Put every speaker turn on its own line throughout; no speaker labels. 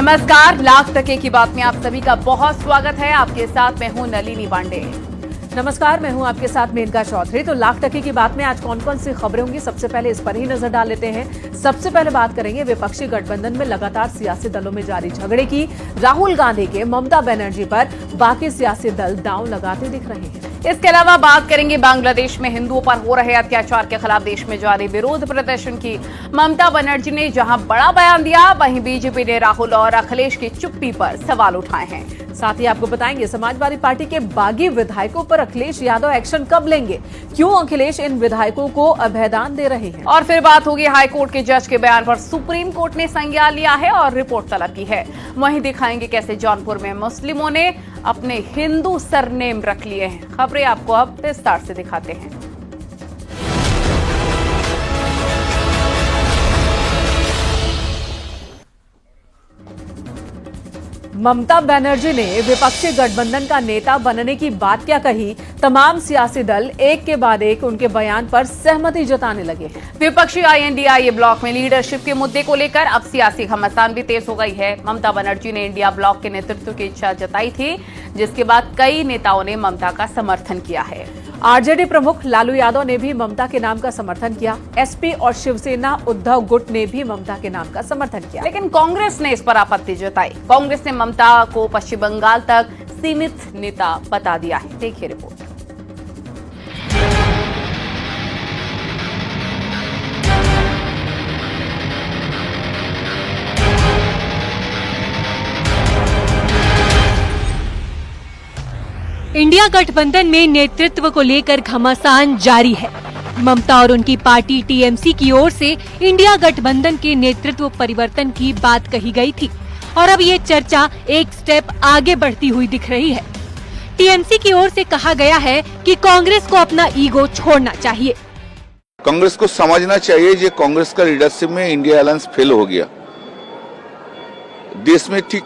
नमस्कार, लाख टके की बात में आप सभी का बहुत स्वागत है। आपके साथ मैं हूं नलिनी पांडे।
नमस्कार, मैं हूं आपके साथ मेनका चौधरी। तो लाख टके की बात में आज कौन कौन सी खबरें होंगी, सबसे पहले इस पर ही नजर डाल लेते हैं। सबसे पहले बात करेंगे विपक्षी गठबंधन में लगातार सियासी दलों में जारी झगड़े की। राहुल गांधी के ममता बनर्जी पर बाकी सियासी दल दांव लगाते दिख रहे हैं।
इसके अलावा बात करेंगे बांग्लादेश में हिंदुओं पर हो रहे अत्याचार के खिलाफ देश में जारी विरोध प्रदर्शन की। ममता बनर्जी ने जहां बड़ा बयान दिया, वहीं बीजेपी ने राहुल और अखिलेश की चुप्पी पर सवाल उठाए हैं।
साथ ही आपको बताएंगे समाजवादी पार्टी के बागी विधायकों पर अखिलेश यादव एक्शन कब लेंगे, क्यों अखिलेश इन विधायकों को अभयदान दे रहे हैं।
और फिर बात होगी हाईकोर्ट के जज के बयान पर सुप्रीम कोर्ट ने संज्ञान लिया है और रिपोर्ट तलब की है। वहीं दिखाएंगे कैसे जौनपुर में मुस्लिमों ने अपने हिंदू सरनेम रख लिए हैं। खबरें आपको अब विस्तार से दिखाते हैं।
ममता बनर्जी ने विपक्षी गठबंधन का नेता बनने की बात क्या कही, तमाम सियासी दल एक के बाद एक उनके बयान पर सहमति जताने लगे।
विपक्षी INDIA ब्लॉक में लीडरशिप के मुद्दे को लेकर अब सियासी घमासान भी तेज हो गई है। ममता बनर्जी ने इंडिया ब्लॉक के नेतृत्व की इच्छा जताई थी, जिसके बाद कई नेताओं ने ममता का समर्थन किया है।
आरजेडी प्रमुख लालू यादव ने भी ममता के नाम का समर्थन किया। एसपी और शिवसेना उद्धव गुट ने भी ममता के नाम का समर्थन किया,
लेकिन कांग्रेस ने इस पर आपत्ति जताई। कांग्रेस ने ममता को पश्चिम बंगाल तक सीमित नेता बता दिया है। देखिए रिपोर्ट।
इंडिया गठबंधन में नेतृत्व को लेकर घमासान जारी है। ममता और उनकी पार्टी TMC की ओर से इंडिया गठबंधन के नेतृत्व परिवर्तन की बात कही गई थी और अब ये चर्चा एक स्टेप आगे बढ़ती हुई दिख रही है। TMC की ओर से कहा गया है कि कांग्रेस को अपना ईगो छोड़ना चाहिए।
कांग्रेस को समझना चाहिए कि कांग्रेस का लीडरशिप में इंडिया अलायंस फेल हो गया। देश में ठीक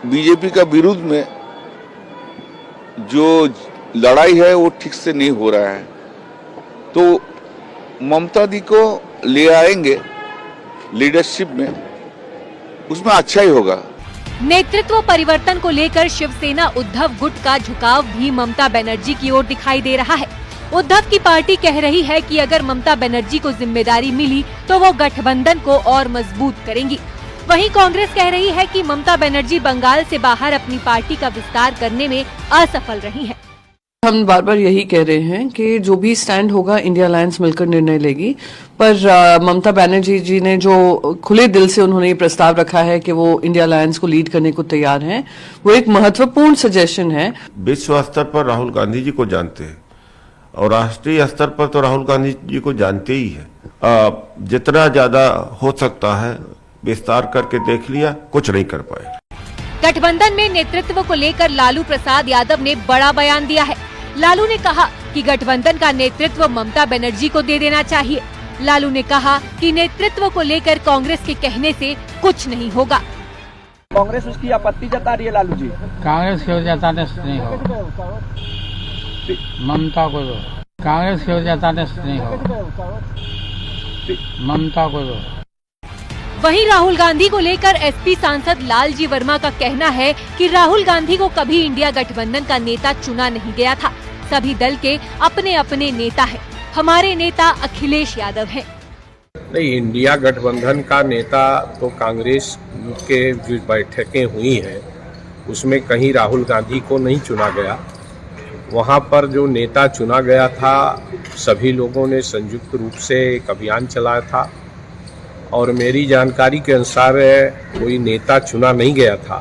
बीजेपी का विरुद्ध में जो लड़ाई है वो ठीक से नहीं हो रहा है, तो ममता दी को ले आएंगे लीडरशिप में, उसमें अच्छा ही होगा।
नेतृत्व परिवर्तन को लेकर शिवसेना उद्धव गुट का झुकाव भी ममता बनर्जी की ओर दिखाई दे रहा है। उद्धव की पार्टी कह रही है कि अगर ममता बनर्जी को जिम्मेदारी मिली तो वो गठबंधन को और मजबूत करेंगी। वहीं कांग्रेस कह रही है कि ममता बनर्जी बंगाल से बाहर अपनी पार्टी का विस्तार करने में असफल रही हैं।
हम बार बार यही कह रहे हैं कि जो भी स्टैंड होगा इंडिया अलायंस मिलकर निर्णय लेगी, पर ममता बनर्जी जी ने जो खुले दिल से उन्होंने ये प्रस्ताव रखा है कि वो इंडिया अलायंस को लीड करने को तैयार हैं, वो एक महत्वपूर्ण सजेशन है।
विश्व स्तर पर राहुल गांधी जी को जानते हैं और राष्ट्रीय स्तर पर तो राहुल गांधी जी को जानते ही है। जितना ज्यादा हो सकता है विस्तार करके देख लिया, कुछ नहीं कर पाए।
गठबंधन में नेतृत्व को लेकर लालू प्रसाद यादव ने बड़ा बयान दिया है। लालू ने कहा कि गठबंधन का नेतृत्व ममता बनर्जी को दे देना चाहिए। लालू ने कहा कि नेतृत्व को लेकर कांग्रेस के कहने से कुछ नहीं होगा।
कांग्रेस उसकी आपत्ति जता रही है। लालू जी
कांग्रेस की जताने से नहीं होगा, ममता को दो। कांग्रेस की जताने से नहीं होगा, ममता को दो।
वहीं राहुल गांधी को लेकर SP सांसद लालजी वर्मा का कहना है कि राहुल गांधी को कभी इंडिया गठबंधन का नेता चुना नहीं गया था। सभी दल के अपने अपने नेता हैं। हमारे नेता अखिलेश यादव हैं।
नहीं, इंडिया गठबंधन का नेता तो कांग्रेस के जो बैठकें हुई हैं उसमें कहीं राहुल गांधी को नहीं चुना गया। वहाँ पर जो नेता चुना गया था, सभी लोगों ने संयुक्त रूप से एक अभियान चलाया था और मेरी जानकारी के अनुसार कोई नेता चुना नहीं गया था।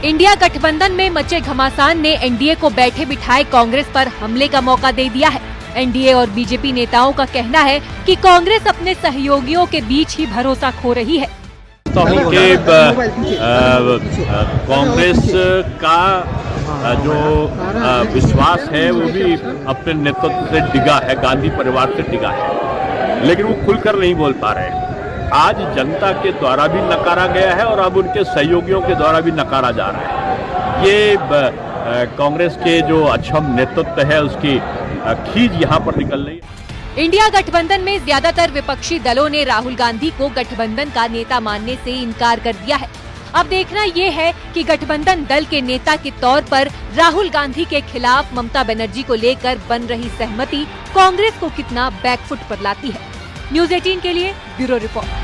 इंडिया गठबंधन में मचे घमासान ने NDA को बैठे बिठाए कांग्रेस पर हमले का मौका दे दिया है। NDA और बीजेपी नेताओं का कहना है कि कांग्रेस अपने सहयोगियों के बीच ही भरोसा खो रही है।
कांग्रेस का जो विश्वास है वो भी अपने नेतृत्व से डिगा है, गांधी परिवार से डिगा है, लेकिन वो खुलकर नहीं बोल पा रहे हैं। आज जनता के द्वारा भी नकारा गया है और अब उनके सहयोगियों के द्वारा भी नकारा जा रहा है। ये कांग्रेस के जो अक्षम नेतृत्व है उसकी खीज यहाँ पर निकल रही है।
इंडिया गठबंधन में ज्यादातर विपक्षी दलों ने राहुल गांधी को गठबंधन का नेता मानने से इनकार कर दिया है। अब देखना ये है कि गठबंधन दल के नेता के तौर पर राहुल गांधी के खिलाफ ममता बनर्जी को लेकर बन रही सहमति कांग्रेस को कितना बैकफुट पर लाती है। न्यूज़ 18 के लिए ब्यूरो रिपोर्ट।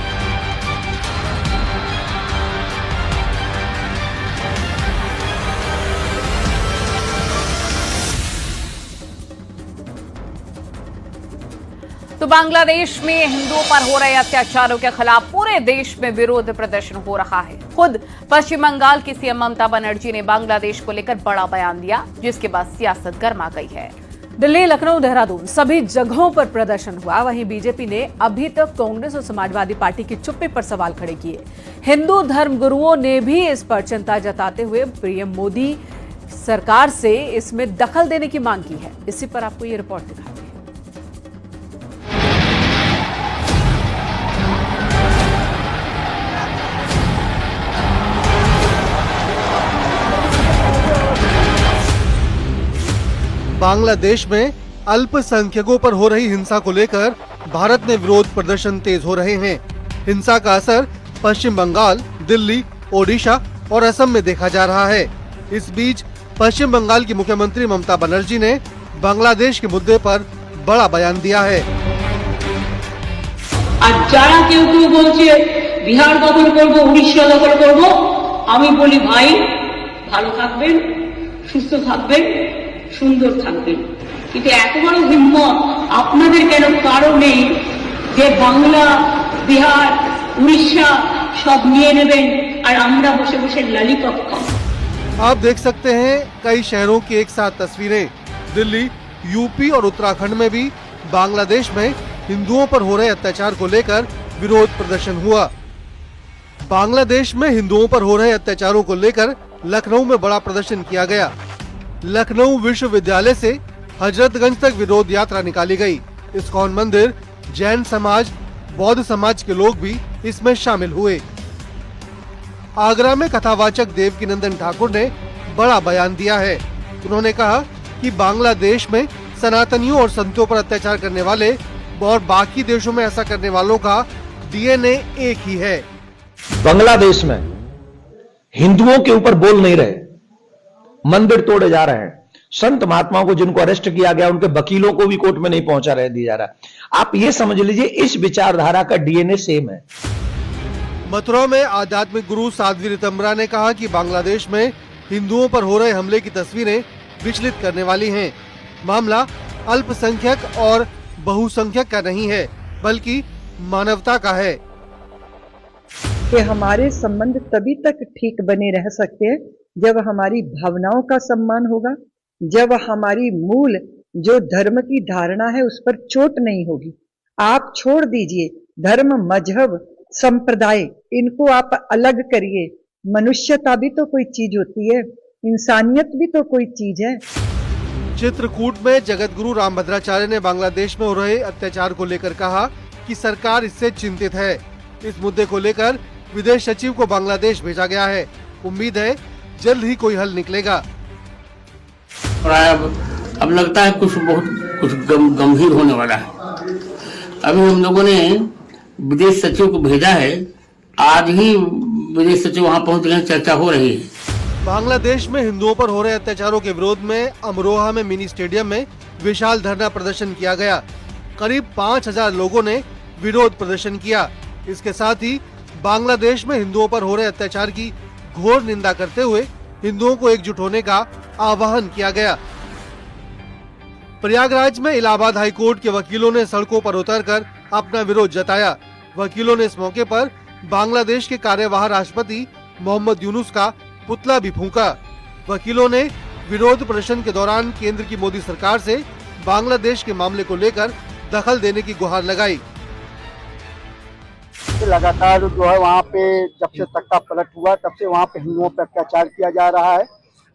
तो बांग्लादेश में हिंदुओं पर हो रहे अत्याचारों के खिलाफ पूरे देश में विरोध प्रदर्शन हो रहा है। खुद पश्चिम बंगाल की सीएम ममता बनर्जी ने बांग्लादेश को लेकर बड़ा बयान दिया, जिसके बाद सियासत गर्मा गई है।
दिल्ली, लखनऊ, देहरादून सभी जगहों पर प्रदर्शन हुआ। वहीं बीजेपी ने अभी तक कांग्रेस और समाजवादी पार्टी की चुप्पी पर सवाल खड़े किए। हिंदू धर्मगुरुओं ने भी इस पर चिंता जताते हुए पीएम मोदी सरकार से इसमें दखल देने की मांग की है। इसी पर आपको ये रिपोर्ट दिखाते हैं।
बांग्लादेश में अल्पसंख्यकों पर हो रही हिंसा को लेकर भारत में विरोध प्रदर्शन तेज हो रहे हैं। हिंसा का असर पश्चिम बंगाल, दिल्ली, ओडिशा और असम में देखा जा रहा है। इस बीच पश्चिम बंगाल की मुख्यमंत्री ममता बनर्जी ने बांग्लादेश के मुद्दे पर बड़ा बयान दिया है।
आज যারা কেউ কেউ বলছে বিহার দখল করব, উড়িষ্যা দখল করব, আমি বলি ভাই ভালো থাকবেন, সুস্থ থাকবেন, সুন্দর থাকবেন। কিন্তু এত বড় হিম্মত আপনাদের কেন কারো নেই যে বাংলা, বিহার, উড়িষ্যা সব নিয়ে নেবেন আর আমরা বসে বসে ললিপপ খাবো।
आप देख सकते हैं कई शहरों की एक साथ तस्वीरें। दिल्ली, यूपी और उत्तराखंड में भी बांग्लादेश में हिंदुओं पर हो रहे अत्याचार को लेकर विरोध प्रदर्शन हुआ। बांग्लादेश में हिंदुओं पर हो रहे अत्याचारों को लेकर लखनऊ में बड़ा प्रदर्शन किया गया। लखनऊ विश्वविद्यालय से हजरतगंज तक विरोध यात्रा निकाली गई। इस्कॉन मंदिर, जैन समाज, बौद्ध समाज के लोग भी इसमें शामिल हुए। आगरा में कथावाचक देवकीनंदन ठाकुर ने बड़ा बयान दिया है। उन्होंने कहा कि बांग्लादेश में सनातनियों और संतों पर अत्याचार करने वाले और बाकी देशों में ऐसा करने वालों का डीएनए एक ही है।
बांग्लादेश में हिंदुओं के ऊपर बोल नहीं रहे, मंदिर तोड़े जा रहे हैं। संत महात्माओं को जिनको अरेस्ट किया गया उनके वकीलों को भी कोर्ट में नहीं पहुंचा रहे दिया जा रहा है। आप ये समझ लीजिए इस विचारधारा का डीएनए सेम है।
मथुरा में आध्यात्मिक गुरु साध्वी रितंबरा ने कहा कि बांग्लादेश में हिंदुओं पर हो रहे हमले की तस्वीरें विचलित करने वाली हैं। मामला अल्पसंख्यक और बहुसंख्यक का नहीं है, बल्कि मानवता का है।
कि हमारे संबंध तभी तक ठीक बने रह सकते हैं जब हमारी भावनाओं का सम्मान होगा, जब हमारी मूल जो धर्म की धारणा है उस पर चोट नहीं होगी। आप छोड़ दीजिए धर्म, मजहब, संप्रदाय, इनको आप अलग करिए। मनुष्यता भी तो कोई चीज होती है, इंसानियत भी तो कोई चीज है।
चित्रकूट में जगत गुरु रामभद्राचार्य ने बांग्लादेश में हो रहे अत्याचार को लेकर कहा कि सरकार इससे चिंतित है। इस मुद्दे को लेकर विदेश सचिव को बांग्लादेश भेजा गया है। उम्मीद है जल्द ही कोई हल निकलेगा।
अब लगता है कुछ गंभीर होने वाला है। अभी हम लोगों ने विदेश सचिव को भेजा है, आज ही विदेश सचिव वहां पहुंच गए, चर्चा हो रही है।
बांग्लादेश में हिंदुओं पर हो रहे अत्याचारों के विरोध में अमरोहा में मिनी स्टेडियम में विशाल धरना प्रदर्शन किया गया। करीब 5000 लोगों ने विरोध प्रदर्शन किया। इसके साथ ही बांग्लादेश में हिंदुओं पर हो रहे अत्याचार की घोर निंदा करते हुए हिंदुओं को एकजुट होने का आह्वान किया गया। प्रयागराज में इलाहाबाद हाईकोर्ट के वकीलों ने सड़कों पर उतरकर अपना विरोध जताया। वकीलों ने इस मौके पर बांग्लादेश के कार्यवाहक राष्ट्रपति मोहम्मद यूनुस का पुतला भी फूंका। वकीलों ने विरोध प्रदर्शन के दौरान केंद्र की मोदी सरकार से बांग्लादेश के मामले को लेकर दखल देने की गुहार लगाई।
लगातार जो है वहाँ पे जब से तख्ता पलट हुआ तब से वहाँ पे हिंदुओं पर अत्याचार किया जा रहा है,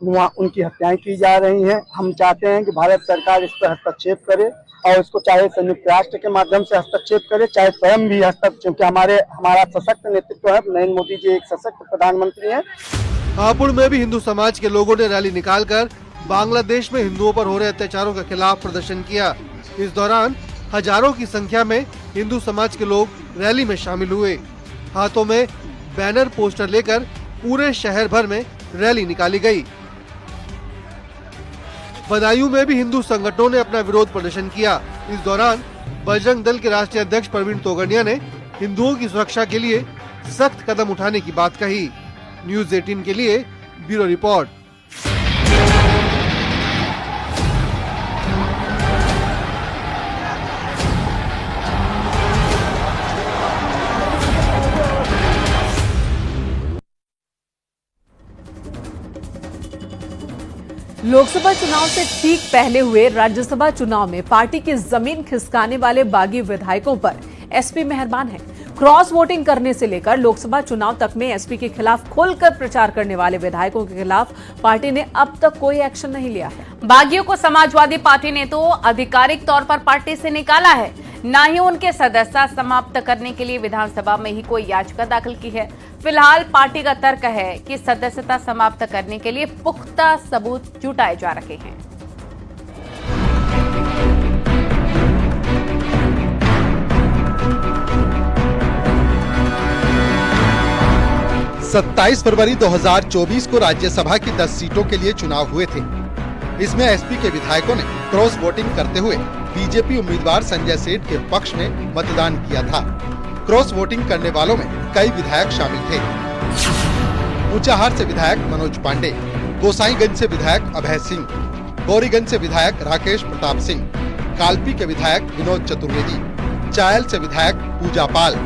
वहाँ उनकी हत्याएं की जा रही हैं। हम चाहते हैं कि भारत सरकार इस पर हस्तक्षेप करे और इसको चाहे संयुक्त राष्ट्र के माध्यम से हस्तक्षेप करे, चाहे स्वयं भी हस्तक्षेप, क्योंकि हमारा सशक्त नेतृत्व है। नरेंद्र मोदी जी एक सशक्त प्रधानमंत्री हैं।
हापुड़ में भी हिंदू समाज के लोगों ने रैली निकालकर बांग्लादेश में हिंदुओं पर हो रहे अत्याचारों के खिलाफ प्रदर्शन किया। इस दौरान हजारों की संख्या में हिंदू समाज के लोग रैली में शामिल हुए। हाथों में बैनर पोस्टर लेकर पूरे शहर भर में रैली निकाली गई। बदायूं में भी हिंदू संगठनों ने अपना विरोध प्रदर्शन किया। इस दौरान बजरंग दल के राष्ट्रीय अध्यक्ष प्रवीण तोगड़िया ने हिंदुओं की सुरक्षा के लिए सख्त कदम उठाने की बात कही। न्यूज़ 18 के लिए ब्यूरो रिपोर्ट।
लोकसभा चुनाव से ठीक पहले हुए राज्यसभा चुनाव में पार्टी की जमीन खिसकाने वाले बागी विधायकों पर एसपी मेहरबान है। क्रॉस वोटिंग करने से लेकर लोकसभा चुनाव तक में एसपी के खिलाफ खुलकर प्रचार करने वाले विधायकों के खिलाफ पार्टी ने अब तक कोई एक्शन नहीं लिया है।
बागियों को समाजवादी पार्टी ने तो आधिकारिक तौर पर पार्टी से निकाला है, न ही उनके सदस्यता समाप्त करने के लिए विधानसभा में ही कोई याचिका दाखिल की है। फिलहाल पार्टी का तर्क है कि सदस्यता समाप्त करने के लिए पुख्ता सबूत जुटाए जा रहे हैं।
27 फरवरी 2024 को राज्यसभा की 10 सीटों के लिए चुनाव हुए थे। इसमें एसपी के विधायकों ने क्रॉस वोटिंग करते हुए बीजेपी उम्मीदवार संजय सेठ के पक्ष में मतदान किया था। क्रॉस वोटिंग करने वालों में कई विधायक शामिल थे। ऊंचाहार से विधायक मनोज पांडे, गोसाईगंज से विधायक अभय सिंह, गौरीगंज से विधायक राकेश प्रताप सिंह, कालपी के विधायक विनोद चतुर्वेदी, चायल से विधायक पूजा पाल,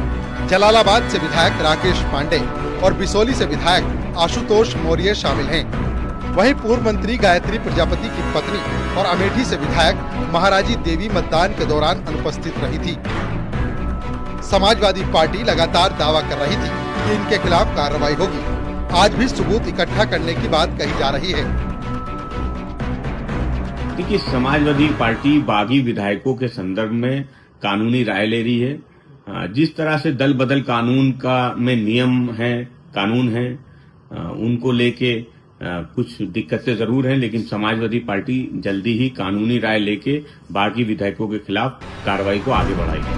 जलालाबाद से विधायक राकेश पांडे और बिसोली से विधायक आशुतोष मौर्य शामिल हैं। वहीं पूर्व मंत्री गायत्री प्रजापति की पत्नी और अमेठी से विधायक महाराजी देवी मतदान के दौरान अनुपस्थित रही थी। समाजवादी पार्टी लगातार दावा कर रही थी कि इनके खिलाफ कार्रवाई होगी। आज भी सबूत इकट्ठा करने की बात कही जा रही है।
देखिए, समाजवादी पार्टी बागी विधायकों के संदर्भ में कानूनी राय ले रही है। जिस तरह से दल बदल कानून का में नियम है, कानून है, उनको लेके कुछ दिक्कतें जरूर हैं, लेकिन समाजवादी पार्टी जल्दी ही कानूनी राय लेके बागी विधायकों के खिलाफ कार्रवाई को आगे बढ़ाएगी।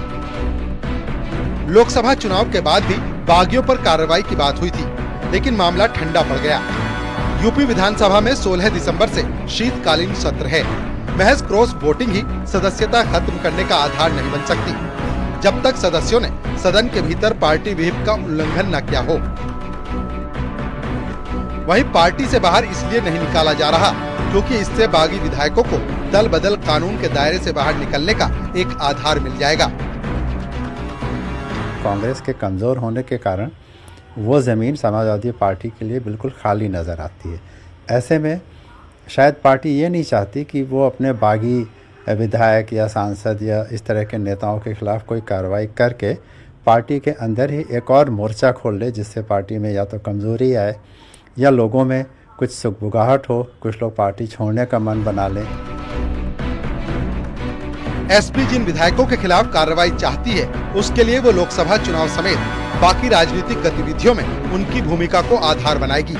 लोकसभा चुनाव के बाद भी बागियों पर कार्रवाई की बात हुई थी, लेकिन मामला ठंडा पड़ गया। यूपी विधानसभा में 16 दिसंबर से शीतकालीन सत्र है। महज क्रॉस वोटिंग ही सदस्यता खत्म करने का आधार नहीं बन सकती, जब तक सदस्यों ने सदन के भीतर पार्टी व्हिप का उल्लंघन न किया हो। वहीं पार्टी से बाहर इसलिए नहीं निकाला जा रहा क्योंकि इससे बागी विधायकों को दल बदल कानून के दायरे से बाहर निकलने का एक आधार मिल जाएगा।
कांग्रेस के कमजोर होने के कारण वो जमीन समाजवादी पार्टी के लिए बिल्कुल खाली नजर आती है। ऐसे में शायद पार्टी ये नहीं चाहती कि वो अपने बागी विधायक या सांसद या इस तरह के नेताओं के खिलाफ कोई कार्रवाई करके पार्टी के अंदर ही एक और मोर्चा खोल ले, जिससे पार्टी में या तो कमजोरी आए या लोगों में कुछ सुगबुगाहट हो, कुछ लोग पार्टी छोड़ने का मन बना लें।
एसपी जिन विधायकों के खिलाफ कार्रवाई चाहती है, उसके लिए वो लोकसभा चुनाव समेत बाकी राजनीतिक गतिविधियों में उनकी भूमिका को आधार बनाएगी।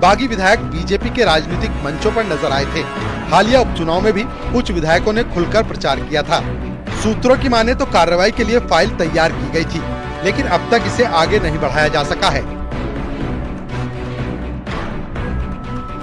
बागी विधायक बीजेपी के राजनीतिक मंचों पर नजर आए थे। हालिया उपचुनाव में भी कुछ विधायकों ने खुलकर प्रचार किया था। सूत्रों की माने तो कार्रवाई के लिए फाइल तैयार की गई थी, लेकिन अब तक इसे आगे नहीं बढ़ाया जा सका है।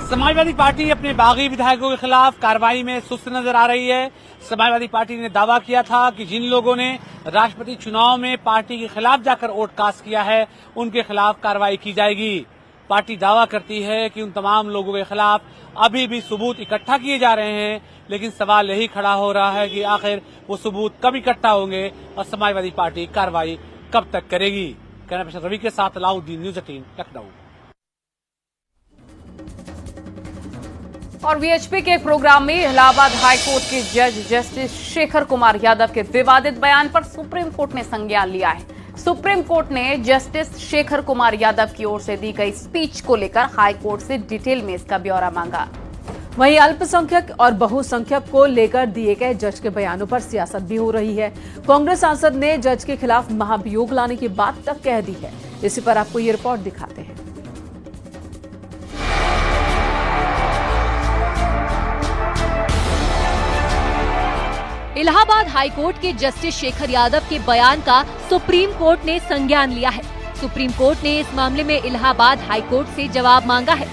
समाजवादी पार्टी अपने बागी विधायकों के खिलाफ कार्रवाई में सुस्त नजर आ रही है। समाजवादी पार्टी ने दावा किया था कि जिन लोगों ने राष्ट्रपति चुनाव में पार्टी के खिलाफ जाकर वोट कास्ट किया है, उनके खिलाफ कार्रवाई की जाएगी। पार्टी दावा करती है कि उन तमाम लोगों के खिलाफ अभी भी सबूत इकट्ठा किए जा रहे हैं, लेकिन सवाल यही खड़ा हो रहा है कि आखिर वो सबूत कब इकट्ठा होंगे और समाजवादी पार्टी कार्रवाई कब तक करेगी। कैमरा पर्सन रवि के साथ अलाउद्दीन, न्यूज़ 18 लखनऊ।
और वीएचपी के एक प्रोग्राम में इलाहाबाद हाई कोर्ट के जज जस्टिस शेखर कुमार यादव के विवादित बयान पर सुप्रीम कोर्ट ने संज्ञान लिया है। सुप्रीम कोर्ट ने जस्टिस शेखर कुमार यादव की ओर से दी गई स्पीच को लेकर हाई कोर्ट से डिटेल में इसका ब्यौरा मांगा।
वहीं अल्पसंख्यक और बहुसंख्यक को लेकर दिए गए जज के बयानों पर सियासत भी हो रही है। कांग्रेस सांसद ने जज के खिलाफ महाभियोग लाने की बात तक कह दी है। इसी पर आपको ये रिपोर्ट दिखाते हैं।
इलाहाबाद हाई कोर्ट के जस्टिस शेखर यादव के बयान का सुप्रीम कोर्ट ने संज्ञान लिया है। सुप्रीम कोर्ट ने इस मामले में इलाहाबाद हाई कोर्ट से जवाब मांगा है।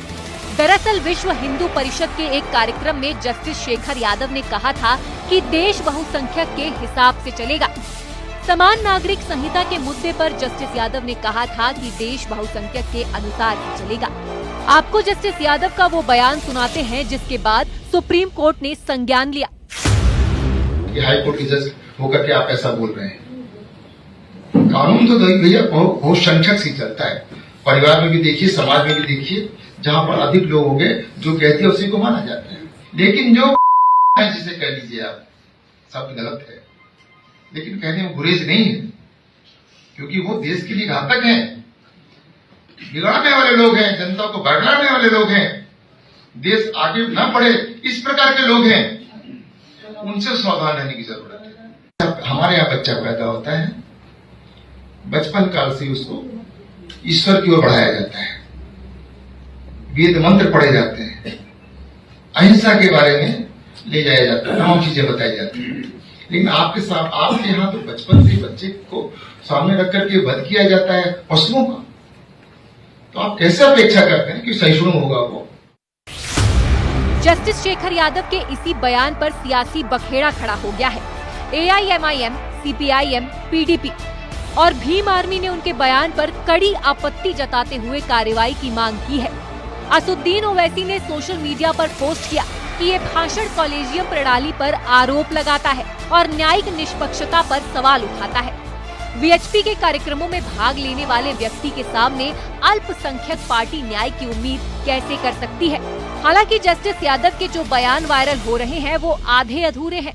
दरअसल विश्व हिंदू परिषद के एक कार्यक्रम में जस्टिस शेखर यादव ने कहा था कि देश बहुसंख्यक के हिसाब से चलेगा। समान नागरिक संहिता के मुद्दे पर जस्टिस यादव ने कहा था कि देश बहुसंख्यक के अनुसार ही चलेगा। आपको जस्टिस यादव का वो बयान सुनाते हैं जिसके बाद सुप्रीम कोर्ट ने संज्ञान लिया।
हाई कोर्ट के जज होकर के आप ऐसा बोल रहे हैं। कानून तो भैया बहुत संख्यक से चलता है। परिवार में भी देखिए, समाज में भी देखिए, जहां पर अधिक लोग होंगे जो कहते हैं उसी को माना जाता है। लेकिन जो जिसे कह लीजिए आप, सब गलत है, लेकिन कहने में गुरेज नहीं है, क्योंकि वो देश के लिए घातक हैं, बिगाड़ने वाले लोग हैं, जनता को बरगलाने वाले लोग हैं, देश आगे न बढ़े इस प्रकार के लोग हैं। उनसे सावधान रहने की जरूरत है। हमारे यहाँ बच्चा पैदा होता है, बचपन काल से उसको ईश्वर की ओर बढ़ाया जाता है, वेद मंत्र पढ़े जाते हैं, अहिंसा के बारे में ले जाया जाता है, तमाम चीजें बताई जाती हैं। लेकिन आपके यहाँ तो बचपन से बच्चे को सामने रख करके वध किया जाता है पशुओं का, तो आप कैसे अपेक्षा करते हैं कि सहिष्णु होगा वो?
जस्टिस शेखर यादव के इसी बयान पर सियासी बखेड़ा खड़ा हो गया है। AIMIM, CPIM, PDP और भीम आर्मी ने उनके बयान पर कड़ी आपत्ति जताते हुए कार्रवाई की मांग की है। असुद्दीन ओवैसी ने सोशल मीडिया पर पोस्ट किया कि ये भाषण कॉलेजियम प्रणाली पर आरोप लगाता है और न्यायिक निष्पक्षता पर सवाल उठाता है। VHP के कार्यक्रमों में भाग लेने वाले व्यक्ति के सामने अल्पसंख्यक पार्टी न्याय की उम्मीद कैसे कर सकती है? हालांकि जस्टिस यादव के जो बयान वायरल हो रहे हैं वो आधे अधूरे हैं।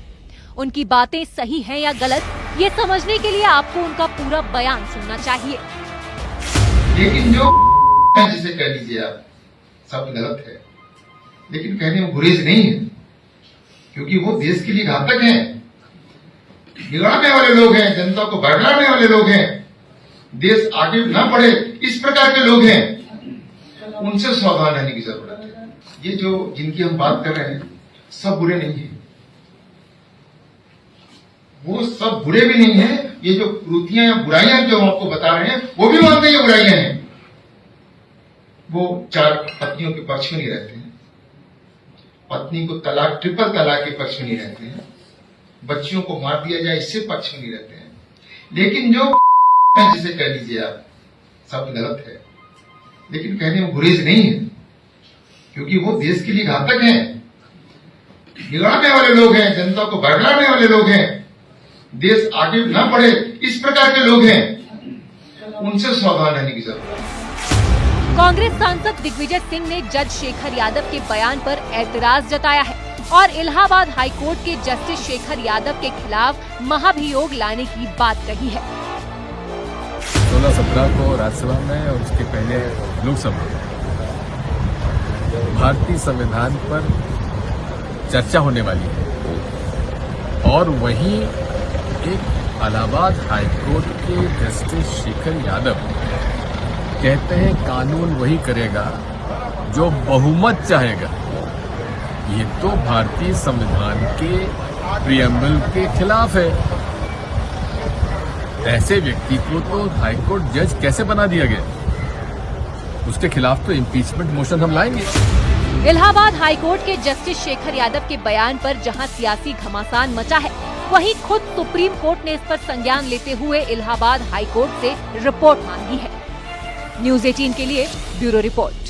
उनकी बातें सही हैं या गलत, ये समझने के लिए आपको उनका पूरा बयान सुनना चाहिए।
लेकिन जो जिसे कह लीजिए आप, सब गलत है, लेकिन कहने में गुरेज नहीं है, क्योंकि वो देश के लिए घातक हैं, बिगाड़ने वाले लोग हैं, जनता को बरगलाने वाले लोग हैं, देश आगे न बढ़े इस प्रकार के लोग हैं। उनसे सावधान रहने की जरूरत है। ये जो जिनकी हम बात कर रहे हैं सब बुरे नहीं है, वो सब बुरे भी नहीं है। ये जो कुरीतियां या बुराइयां जो हम आपको बता रहे हैं वो भी मानते हैं ये बुराइयां हैं। वो 4 पत्नियों के पक्ष में नहीं रहते हैं, पत्नी को तलाक, ट्रिपल तलाक के पक्ष में नहीं रहते हैं, बच्चियों को मार दिया जाए इससे पक्ष में नहीं रहते हैं। लेकिन जो जिसे कह लीजिए आप, सब गलत है, लेकिन कहने में गुरेज नहीं है, क्योंकि वो देश के लिए घातक हैं, बिगाड़ने वाले लोग हैं, जनता को बरगलाने वाले लोग हैं, देश आगे न बढ़े इस प्रकार के लोग हैं। उनसे सावधान रहने की जरूरत है।
कांग्रेस सांसद दिग्विजय सिंह ने जज शेखर यादव के बयान पर ऐतराज जताया है और इलाहाबाद हाई कोर्ट के जस्टिस शेखर यादव के खिलाफ महाभियोग लाने की बात कही है।
16-17 को राज्यसभा में और उसके पहले लोकसभा में भारतीय संविधान पर चर्चा होने वाली है और वहीं एक इलाहाबाद हाई कोर्ट के जस्टिस शेखर यादव कहते हैं कानून वही करेगा जो बहुमत चाहेगा। ये तो भारतीय संविधान के प्रियम्बल के खिलाफ है। ऐसे व्यक्ति को तो हाई कोर्ट जज कैसे बना दिया गया? उसके खिलाफ तो इम्पीचमेंट मोशन हम लाएंगे।
इलाहाबाद हाई कोर्ट के जस्टिस शेखर यादव के बयान पर जहां सियासी घमासान मचा है, वहीं खुद सुप्रीम कोर्ट ने इस पर संज्ञान लेते हुए इलाहाबाद हाई कोर्ट से रिपोर्ट मांगी है। न्यूज़ 18 के लिए ब्यूरो रिपोर्ट।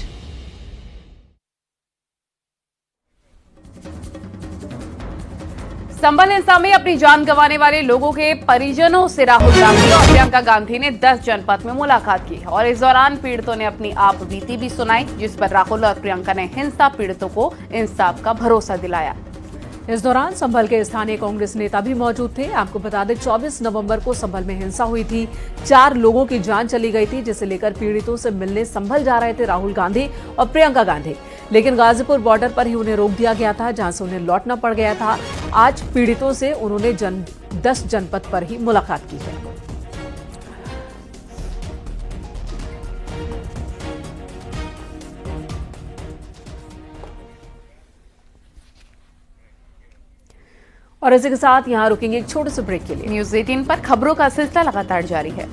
संभल हिंसा में अपनी जान गंवाने वाले लोगों के परिजनों से राहुल गांधी और प्रियंका गांधी ने 10 जनपद में मुलाकात की और इस दौरान पीड़ितों ने अपनी आप बीती भी सुनाई, जिस पर राहुल और प्रियंका ने हिंसा पीड़ितों को इंसाफ का भरोसा दिलाया।
इस दौरान संभल के स्थानीय कांग्रेस नेता भी मौजूद थे। आपको बता दें 24 नवंबर को संभल में हिंसा हुई थी, 4 लोगों की जान चली गई थी, जिसे लेकर पीड़ितों से मिलने संभल जा रहे थे राहुल गांधी और प्रियंका गांधी, लेकिन गाजीपुर बॉर्डर पर ही उन्हें रोक दिया गया था, जहां से उन्हें लौटना पड़ गया था। आज पीड़ितों से उन्होंने 10 जनपद पर ही मुलाकात की है। और इसी के साथ यहां रुकेंगे एक छोटे से ब्रेक के लिए।
न्यूज़ 18 पर खबरों का सिलसिला लगातार जारी है।